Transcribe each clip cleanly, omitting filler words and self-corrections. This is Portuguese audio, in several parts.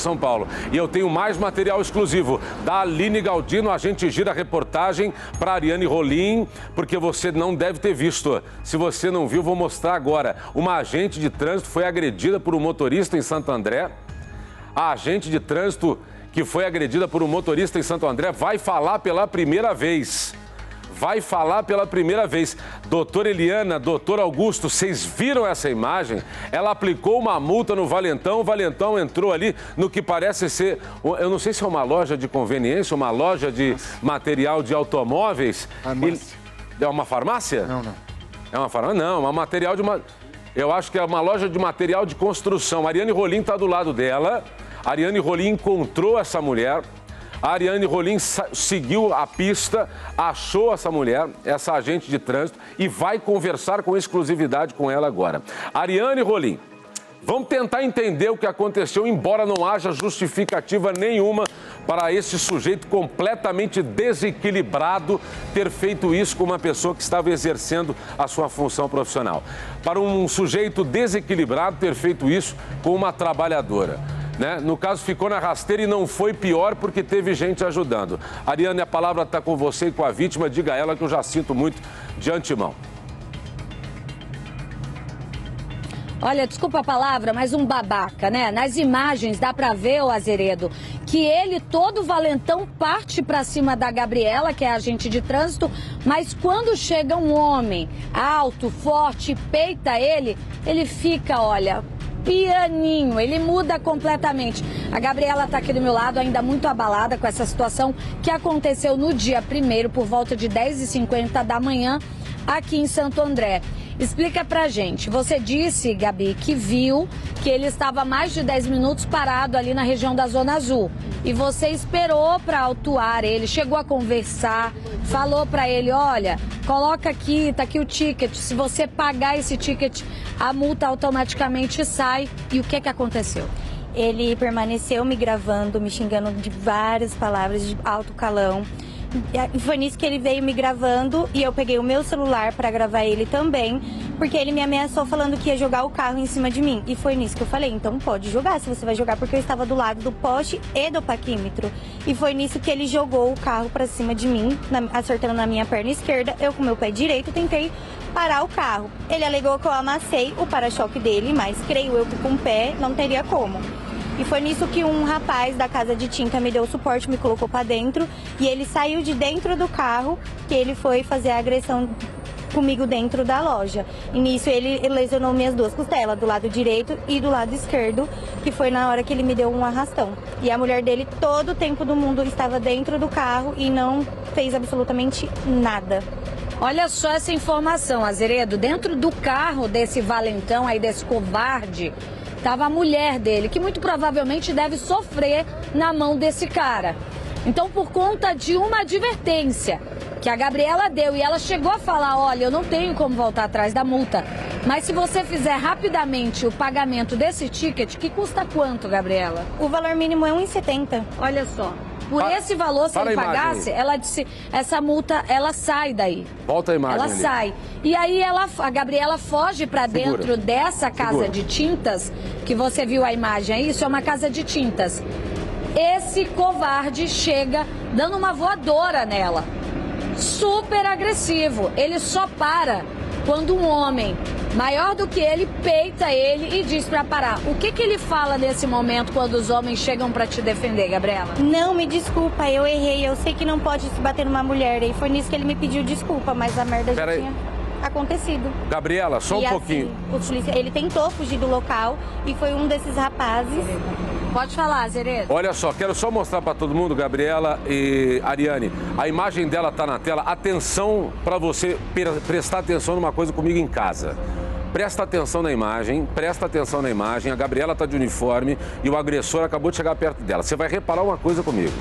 São Paulo. E eu tenho mais material exclusivo da Aline Galdino. A gente gira a reportagem para Ariane Rolim, porque você não deve ter visto. Se você não viu, vou mostrar agora. Uma agente de trânsito foi agredida por um motorista em Santo André. A agente de trânsito que foi agredida por um motorista em Santo André vai falar pela primeira vez. Vai falar pela primeira vez. Doutora Eliana, doutor Augusto, vocês viram essa imagem? Ela aplicou uma multa no Valentão, o Valentão entrou ali no que parece ser, eu não sei se é uma loja de conveniência, uma loja de material de automóveis. É uma farmácia? Não. É uma farmácia? Não, é um material de uma... Eu acho que é uma loja de material de construção. A Ariane Rolim está do lado dela. A Ariane Rolim encontrou essa mulher. A Ariane Rolim seguiu a pista, achou essa mulher, essa agente de trânsito, e vai conversar com exclusividade com ela agora. Ariane Rolim, vamos tentar entender o que aconteceu, embora não haja justificativa nenhuma para esse sujeito completamente desequilibrado ter feito isso com uma pessoa que estava exercendo a sua função profissional. Para um sujeito desequilibrado ter feito isso com uma trabalhadora. Né? No caso, ficou na rasteira e não foi pior porque teve gente ajudando. Ariane, a palavra está com você e com a vítima. Diga a ela que eu já sinto muito de antemão. Olha, desculpa a palavra, mas um babaca, né? Nas imagens dá pra ver, ô Azeredo, que ele, todo valentão, parte pra cima da Gabriela, que é agente de trânsito, mas quando chega um homem alto, forte, peita ele, ele fica, olha... pianinho, ele muda completamente. A Gabriela está aqui do meu lado, ainda muito abalada com essa situação que aconteceu no dia 1º, por volta de 10h50 da manhã, aqui em Santo André. Explica pra gente, você disse, Gabi, que viu que ele estava mais de 10 minutos parado ali na região da Zona Azul. E você esperou para autuar ele, chegou a conversar, falou para ele, olha, coloca aqui, tá aqui o ticket, se você pagar esse ticket, a multa automaticamente sai. E o que aconteceu? Ele permaneceu me gravando, me xingando de várias palavras de alto calão. E foi nisso que ele veio me gravando e eu peguei o meu celular para gravar ele também, porque ele me ameaçou falando que ia jogar o carro em cima de mim. E foi nisso que eu falei, então pode jogar, se você vai jogar, porque eu estava do lado do poste e do paquímetro. E foi nisso que ele jogou o carro para cima de mim, acertando na minha perna esquerda. Eu com meu pé direito tentei parar o carro. Ele alegou que eu amassei o para-choque dele, mas creio eu que com o pé não teria como. E foi nisso que um rapaz da casa de tinta me deu suporte, me colocou para dentro. E ele saiu de dentro do carro, que ele foi fazer a agressão comigo dentro da loja. E nisso ele lesionou minhas duas costelas, do lado direito e do lado esquerdo, que foi na hora que ele me deu um arrastão. E a mulher dele, todo o tempo do mundo, estava dentro do carro e não fez absolutamente nada. Olha só essa informação, Azeredo. Dentro do carro desse valentão aí, desse covarde, estava a mulher dele, que muito provavelmente deve sofrer na mão desse cara. Então, por conta de uma advertência que a Gabriela deu e ela chegou a falar, olha, eu não tenho como voltar atrás da multa, mas se você fizer rapidamente o pagamento desse ticket, que custa quanto, Gabriela? O valor mínimo é R$1,70. Olha só. Por esse valor, se ele pagasse, ela disse, essa multa, ela sai daí. Volta a imagem Ela ali. sai. E aí a Gabriela foge para dentro dessa casa de tintas, que você viu a imagem aí, isso é uma casa de tintas. Esse covarde chega dando uma voadora nela. Super agressivo. Ele só para quando um homem maior do que ele peita ele e diz para parar. O que ele fala nesse momento quando os homens chegam para te defender, Gabriela? Não, me desculpa, eu errei. Eu sei que não pode se bater numa mulher. E foi nisso que ele me pediu desculpa, mas a merda já tinha acontecido. Gabriela, só um pouquinho. Ele tentou fugir do local e foi um desses rapazes. Pode falar, Azeredo. Olha só, quero só mostrar para todo mundo, Gabriela e Ariane. A imagem dela está na tela. Atenção para você prestar atenção numa coisa comigo em casa. Presta atenção na imagem, presta atenção na imagem. A Gabriela está de uniforme e o agressor acabou de chegar perto dela. Você vai reparar uma coisa comigo,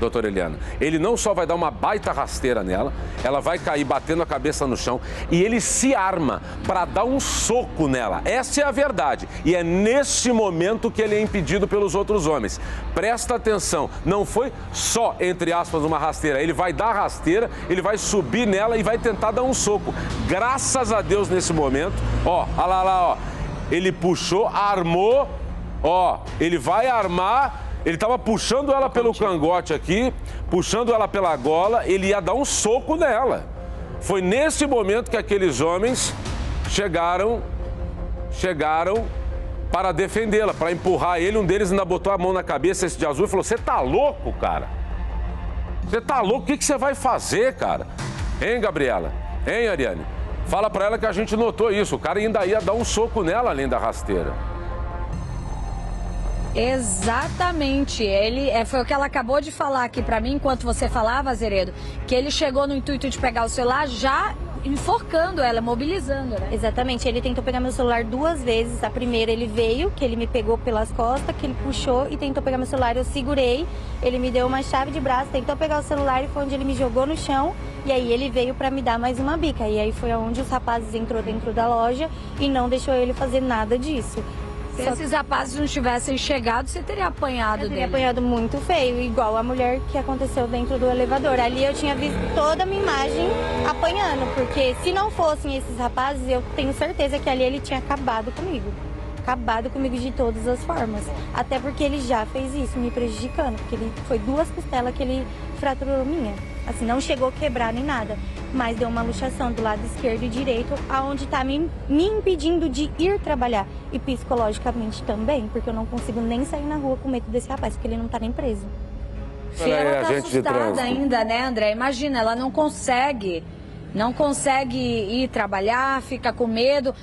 doutora Eliana. Ele não só vai dar uma baita rasteira nela, ela vai cair batendo a cabeça no chão e ele se arma para dar um soco nela. Essa é a verdade. E é nesse momento que ele é impedido pelos outros homens. Presta atenção, não foi só, entre aspas, uma rasteira. Ele vai dar a rasteira, ele vai subir nela e vai tentar dar um soco. Graças a Deus, nesse momento, ó, olha lá, ó, ele puxou, armou Ó, ele vai armar, ele tava puxando ela pelo cangote aqui, puxando ela pela gola, ele ia dar um soco nela. Foi nesse momento que aqueles homens chegaram para defendê-la, para empurrar ele. Um deles ainda botou a mão na cabeça, esse de azul, e falou: você tá louco, cara? Você tá louco? O que você vai fazer, cara? Hein, Gabriela? Hein, Ariane? Fala pra ela que a gente notou isso. O cara ainda ia dar um soco nela além da rasteira. Exatamente, foi o que ela acabou de falar aqui pra mim, enquanto você falava, Azeredo, que ele chegou no intuito de pegar o celular já enforcando ela, mobilizando, né? Exatamente, ele tentou pegar meu celular 2 vezes. A primeira ele veio, que ele me pegou pelas costas, que ele puxou e tentou pegar meu celular, eu segurei, ele me deu uma chave de braço, tentou pegar o celular e foi onde ele me jogou no chão, e aí ele veio pra me dar mais uma bica, e aí foi onde os rapazes entrou dentro da loja e não deixou ele fazer nada disso. Se esses rapazes não tivessem chegado, você teria apanhado dele. Eu teria apanhado muito feio, igual a mulher que aconteceu dentro do elevador. Ali eu tinha visto toda a minha imagem apanhando, porque se não fossem esses rapazes, eu tenho certeza que ali ele tinha acabado comigo. Acabado comigo de todas as formas. Até porque ele já fez isso, me prejudicando, porque foi 2 costelas que ele fraturou minha. Assim, não chegou a quebrar nem nada, mas deu uma luxação do lado esquerdo e direito, aonde tá me impedindo de ir trabalhar. E psicologicamente também, porque eu não consigo nem sair na rua com medo desse rapaz, porque ele não tá nem preso. Se ela tá assustada ainda, né, André? Imagina, ela não consegue ir trabalhar, fica com medo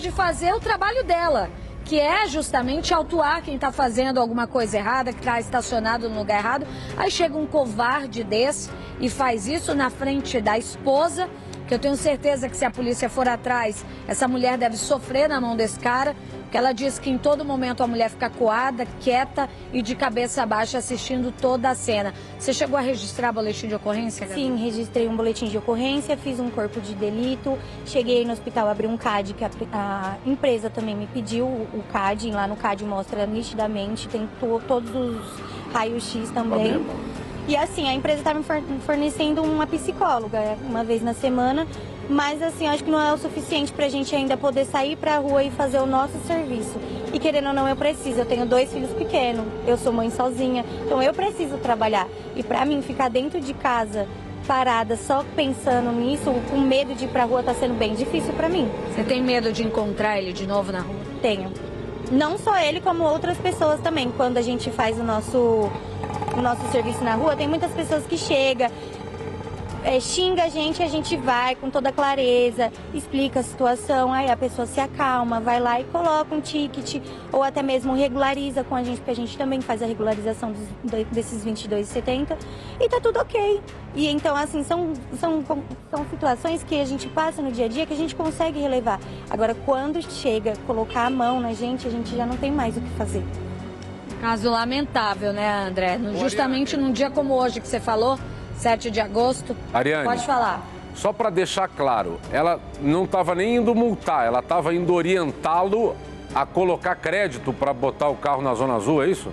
de fazer o trabalho dela, que é justamente autuar quem está fazendo alguma coisa errada, que está estacionado no lugar errado. Aí chega um covarde desse e faz isso na frente da esposa, que eu tenho certeza que se a polícia for atrás, essa mulher deve sofrer na mão desse cara, porque ela diz que em todo momento a mulher fica coada, quieta e de cabeça baixa assistindo toda a cena. Você chegou a registrar boletim de ocorrência, Gabriela? Sim, registrei um boletim de ocorrência, fiz um corpo de delito, cheguei no hospital, abri um CAD, que a empresa também me pediu o CAD, lá no CAD mostra nitidamente, tem todos os raios-x também. E assim, a empresa está me fornecendo uma psicóloga uma vez na semana, mas assim, acho que não é o suficiente para a gente ainda poder sair para a rua e fazer o nosso serviço. E querendo ou não, eu preciso, eu tenho 2 filhos pequenos, eu sou mãe sozinha, então eu preciso trabalhar. E para mim, ficar dentro de casa, parada, só pensando nisso, com medo de ir para a rua, tá sendo bem difícil para mim. Você tem medo de encontrar ele de novo na rua? Tenho. Não só ele, como outras pessoas também. Quando a gente faz o nosso serviço na rua, tem muitas pessoas que chegam, xinga a gente vai com toda clareza, explica a situação, aí a pessoa se acalma, vai lá e coloca um ticket, ou até mesmo regulariza com a gente, porque a gente também faz a regularização desses R$22,70 e tá tudo ok. E então, assim, são situações que a gente passa no dia a dia que a gente consegue relevar. Agora, quando chega colocar a mão na gente, a gente já não tem mais o que fazer. Caso lamentável, né, André? Justamente num dia como hoje que você falou, 7 de agosto. Ariane, pode falar. Só para deixar claro, ela não estava nem indo multar, ela estava indo orientá-lo a colocar crédito para botar o carro na Zona Azul, é isso?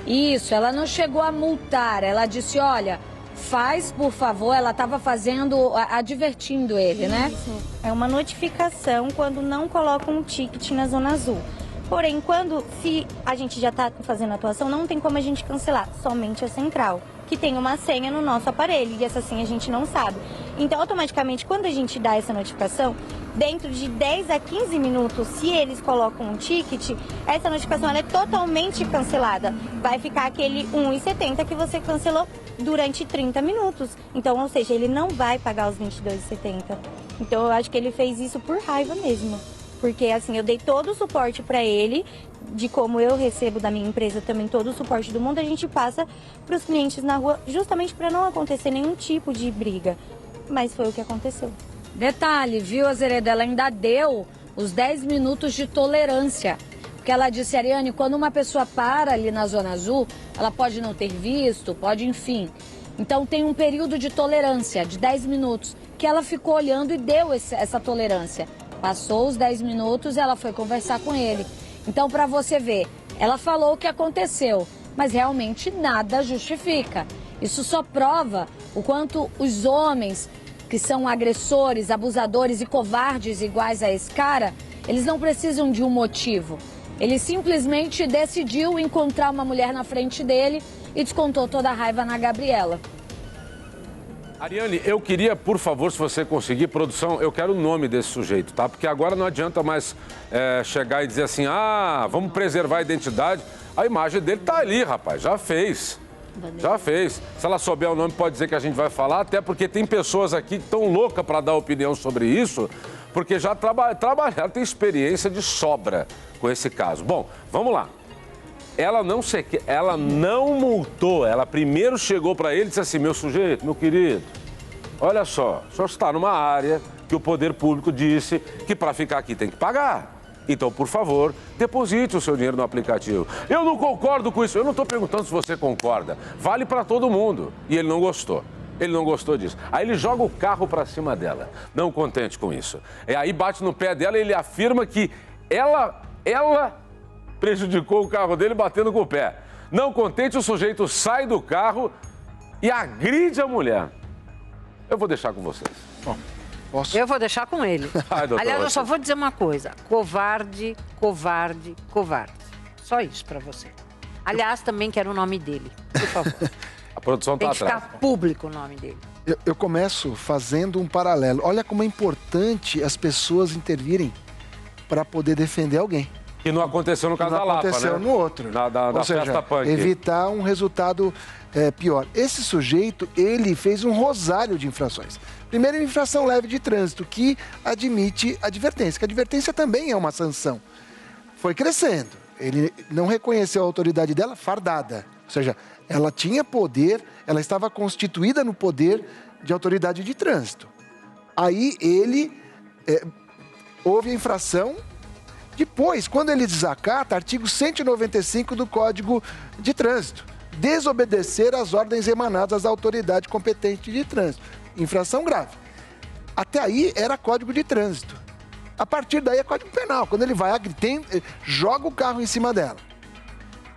Isso, ela não chegou a multar, ela disse, olha, faz, por favor, ela estava fazendo, advertindo ele, né? Isso, é uma notificação quando não colocam um ticket na Zona Azul. Porém, se a gente já está fazendo a atuação, não tem como a gente cancelar, somente a central, que tem uma senha no nosso aparelho, e essa senha a gente não sabe. Então, automaticamente, quando a gente dá essa notificação, dentro de 10 a 15 minutos, se eles colocam um ticket, essa notificação ela é totalmente cancelada. Vai ficar aquele R$1,70 que você cancelou durante 30 minutos. Então, ou seja, ele não vai pagar os R$22,70. Então, eu acho que ele fez isso por raiva mesmo. Porque, assim, eu dei todo o suporte para ele, de como eu recebo da minha empresa também todo o suporte do mundo, a gente passa para os clientes na rua justamente para não acontecer nenhum tipo de briga. Mas foi o que aconteceu. Detalhe, viu, Azeredo? Ela ainda deu os 10 minutos de tolerância. Porque ela disse, Ariane, quando uma pessoa para ali na Zona Azul, ela pode não ter visto, pode, enfim. Então tem um período de tolerância de 10 minutos, que ela ficou olhando e deu essa tolerância. Passou os 10 minutos e ela foi conversar com ele. Então, para você ver, ela falou o que aconteceu, mas realmente nada justifica. Isso só prova o quanto os homens que são agressores, abusadores e covardes iguais a esse cara, Eles não precisam de um motivo. Ele simplesmente decidiu encontrar uma mulher na frente dele e descontou toda a raiva na Gabriela. Ariane, eu queria, por favor, se você conseguir, produção, eu quero o nome desse sujeito, tá? Porque agora não adianta mais chegar e dizer assim, vamos preservar a identidade. A imagem dele tá ali, rapaz, já fez. Já fez. Se ela souber o nome, pode dizer que a gente vai falar, até porque tem pessoas aqui que estão loucas para dar opinião sobre isso, porque já trabalharam, tem experiência de sobra com esse caso. Bom, vamos lá. Ela não multou, ela primeiro chegou para ele e disse assim, meu sujeito, meu querido, olha só, o senhor está numa área que o poder público disse que para ficar aqui tem que pagar. Então, por favor, deposite o seu dinheiro no aplicativo. Eu não concordo com isso, eu não estou perguntando se você concorda, vale para todo mundo. E ele não gostou. Ele não gostou disso. Aí ele joga o carro para cima dela, não contente com isso. Aí bate no pé dela e ele afirma que ela prejudicou o carro dele batendo com o pé. Não contente, o sujeito sai do carro e agride a mulher. Eu vou deixar com vocês. Bom, posso? Eu vou deixar com ele. Ai, doutor, aliás, eu só vou dizer uma coisa. Covarde, covarde, covarde. Só isso pra você. Aliás, também quero o nome dele, por favor. A produção Tem tá que atrás. ficar público o nome dele. Eu começo fazendo um paralelo. Olha como é importante as pessoas intervirem para poder defender alguém. Que não aconteceu no caso da Lapa, né? Aconteceu no outro. Da Ou seja, festa punk. evitar um resultado pior. Esse sujeito, ele fez um rosário de infrações. Primeiro, infração leve de trânsito, que admite advertência, que a advertência também é uma sanção. Foi crescendo. Ele não reconheceu a autoridade dela fardada. Ou seja, ela tinha poder, ela estava constituída no poder de autoridade de trânsito. Aí ele houve a infração. Depois, quando ele desacata, artigo 195 do Código de Trânsito, desobedecer às ordens emanadas da autoridade competente de trânsito. Infração grave. Até aí era Código de Trânsito. A partir daí é Código Penal. Quando ele vai, joga o carro em cima dela,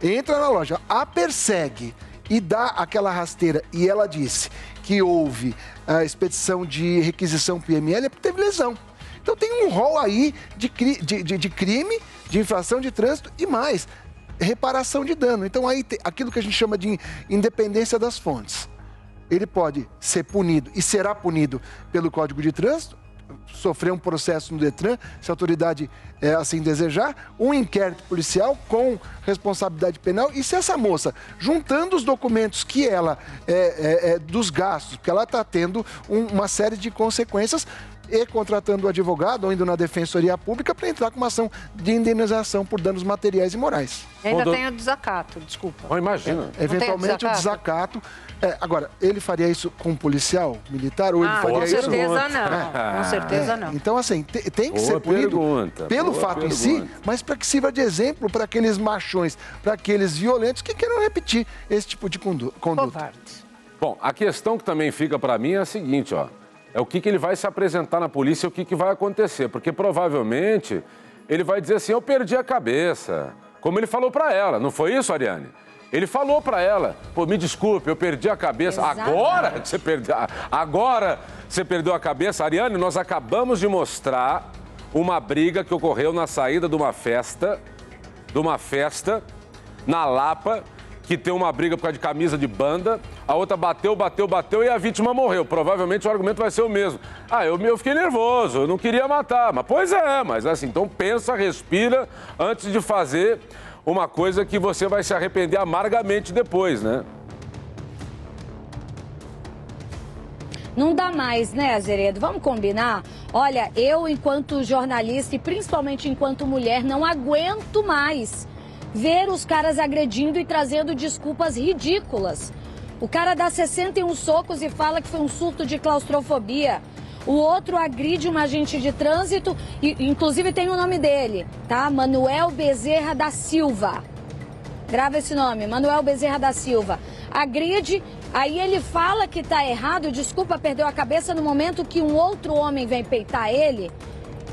entra na loja, a persegue e dá aquela rasteira, e ela disse que houve a expedição de requisição PML, é porque teve lesão. Então tem um rol aí de crime, de infração de trânsito e mais, reparação de dano. Então aí tem aquilo que a gente chama de independência das fontes. Ele pode ser punido e será punido pelo Código de Trânsito, sofrer um processo no Detran, se a autoridade assim desejar, um inquérito policial com responsabilidade penal. E se essa moça, juntando os documentos que ela, dos gastos, porque ela está tendo uma série de consequências, e contratando o advogado ou indo na Defensoria Pública para entrar com uma ação de indenização por danos materiais e morais. E ainda tem o desacato, desculpa. Oh, imagina. Eventualmente o desacato. Agora, ele faria isso com um policial militar ou ele faria isso... Com certeza não. Com certeza não. Então, assim, tem que ser punido pelo fato em si, mas para que sirva de exemplo para aqueles machões, para aqueles violentos que queiram repetir esse tipo de conduta. Covardes. Bom, a questão que também fica para mim é a seguinte, ó. É o que ele vai se apresentar na polícia, o que vai acontecer. Porque provavelmente ele vai dizer assim, eu perdi a cabeça. Como ele falou para ela, não foi isso, Ariane? Ele falou para ela, pô, me desculpe, eu perdi a cabeça. Agora você perdeu a cabeça. Ariane, nós acabamos de mostrar uma briga que ocorreu na saída de uma festa na Lapa, que tem uma briga por causa de camisa de banda, a outra bateu e a vítima morreu. Provavelmente o argumento vai ser o mesmo. Eu fiquei nervoso, eu não queria matar. Mas assim, então pensa, respira antes de fazer uma coisa que você vai se arrepender amargamente depois, né? Não dá mais, né, Azeredo? Vamos combinar? Olha, eu, enquanto jornalista e principalmente enquanto mulher, não aguento mais ver os caras agredindo e trazendo desculpas ridículas. O cara dá 61 socos e fala que foi um surto de claustrofobia. O outro agride um agente de trânsito, e inclusive tem o nome dele, tá? Manuel Bezerra da Silva. Grava esse nome, Manuel Bezerra da Silva. Agride, aí ele fala que tá errado, desculpa, perdeu a cabeça no momento que um outro homem vem peitar ele.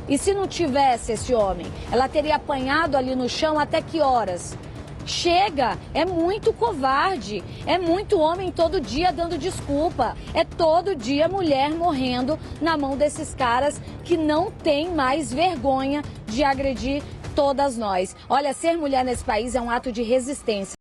E se não tivesse esse homem, ela teria apanhado ali no chão até que horas? Chega, é muito covarde, é muito homem todo dia dando desculpa, é todo dia mulher morrendo na mão desses caras que não tem mais vergonha de agredir todas nós. Olha, ser mulher nesse país é um ato de resistência.